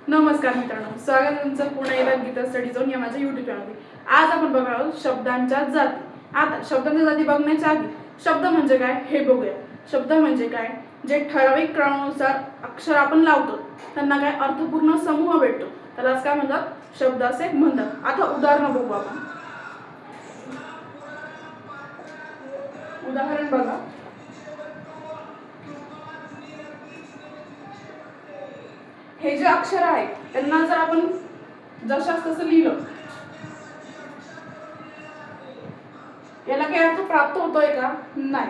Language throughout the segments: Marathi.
नमस्कार मित्रांनो, स्वागत आहे तुमचं पुन्हा एकदा गीता स्टडी झोन या माझ्या YouTube चॅनलवर। आज आपण बघणार आहोत शब्दांच्या जाती। आता शब्दांच्या जाती बघण्याच्या आधी शब्द म्हणजे काय हे बघूया। शब्द म्हणजे काय, जे ठराविक क्रमानुसार अक्षर आपण लावतो त्यांना काय अर्थपूर्ण समूह भेटतो, त्यालाच काय म्हणतात, शब्द असे म्हणतात। आता उदाहरण बघू आपण। उदाहरण बघा, हे जे अक्षर आहे त्यांना जर आपण जशास तसं लिहिलं, याला काही अर्थ प्राप्त होतोय का? नाही।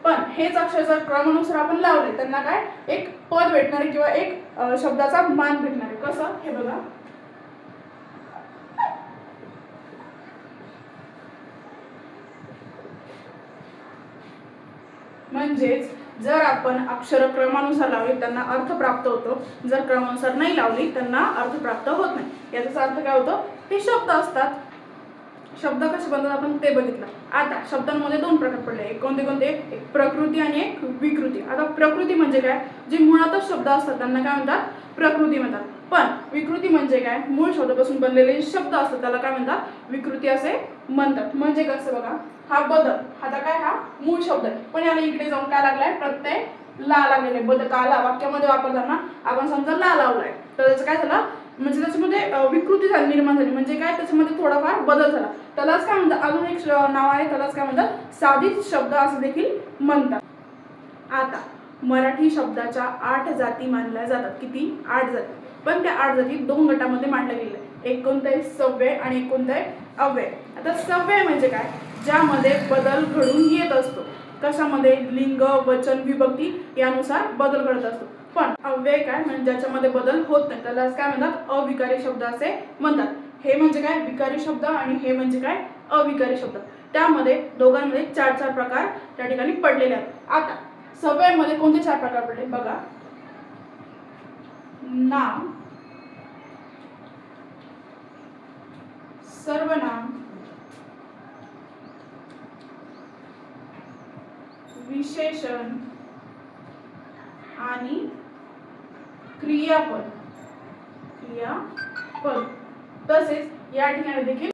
पण हेच अक्षर जर क्रमानुसार आपण लावले त्यांना काय एक पद भेटणार किंवा एक शब्दाचा मान भेटणार। कसं हे बघा, म्हणजेच जर आपण अक्षर क्रमानुसार लावली त्यांना अर्थ प्राप्त होतो, जर क्रमानुसार नाही लावली त्यांना अर्थ प्राप्त होत नाही। याचा अर्थ काय होतो, हे शब्द असतात। शब्द कसे बनतात आपण ते बघितलं। आता शब्दांमध्ये दोन प्रकार पडले, एक कोणते कोणते, एक प्रकृती आणि एक विकृती। आता प्रकृती म्हणजे काय, जे मुळातच शब्द असतात त्यांना काय म्हणतात, प्रकृती म्हणतात। पण विकृती म्हणजे काय, मूळ शब्दापासून बनलेले शब्द असतात त्याला काय म्हणतात, विकृती असे म्हणतात। म्हणजे कसं बघा, हा बदल, आता काय हा मूळ शब्द आहे पण याला इकडे जाऊन काय लागलाय, प्रत्यय ला लागलेले, बदल आला वाक्यामध्ये वापरताना आपण समजा ला लावलाय तर त्याचं काय झालं, म्हणजे त्याच्यामध्ये विकृती झाली, निर्माण झाली। म्हणजे काय, त्याच्यामध्ये थोडाफार बदल झाला, त्यालाच काय म्हणतात, अजून एक नाव आहे त्यालाच काय म्हणतात, साधित शब्द असं देखील म्हणतात। आता मराठी शब्दाच्या 8 जाती मानल्या जातात। किती? 8 जाती। पण त्या 8 जाती दोन गटामध्ये मांडल्या गेलेल्या आहेत, एक कोणतं आहे सव्यय आणि एक कोणतं आहे अव्यय। आता सव्यय म्हणजे काय, ज्यामध्ये बदल घडून येत असतो, कशामध्ये, लिंग, वचन, विभक्ती यानुसार बदल घडत असतो। पण अव्यय काय, म्हणजे ज्याच्यामध्ये बदल होत नाही त्यालाच काय म्हणतात, अविकारी शब्द असे म्हणतात। हे म्हणजे काय, विकारी शब्द आणि हे म्हणजे काय, अविकारी शब्द। त्यामध्ये दोघांमध्ये 4 प्रकार त्या ठिकाणी पडलेले आहेत। आता सव्ययमध्ये कोणते 4 प्रकार पडले बघा, नाम, सर्वनाम, विशेषण आणि क्रियापद। तसेच या ठिकाणी देखील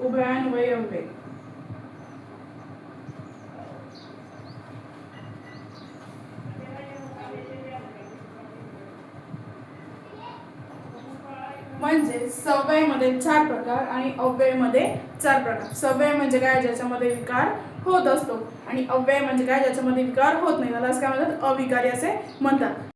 उभयान्वय अव्यय। म्हणजे सव्ययमध्ये 4 प्रकार आणि अव्ययमध्ये 4 प्रकार। सव्यय म्हणजे काय, ज्याच्यामध्ये विकार होत असतो, आणि अव्यय म्हणजे काय, ज्याच्यामध्ये विकार होत नाही, त्यालाच काय म्हणतात, अविकारी असे म्हणतात।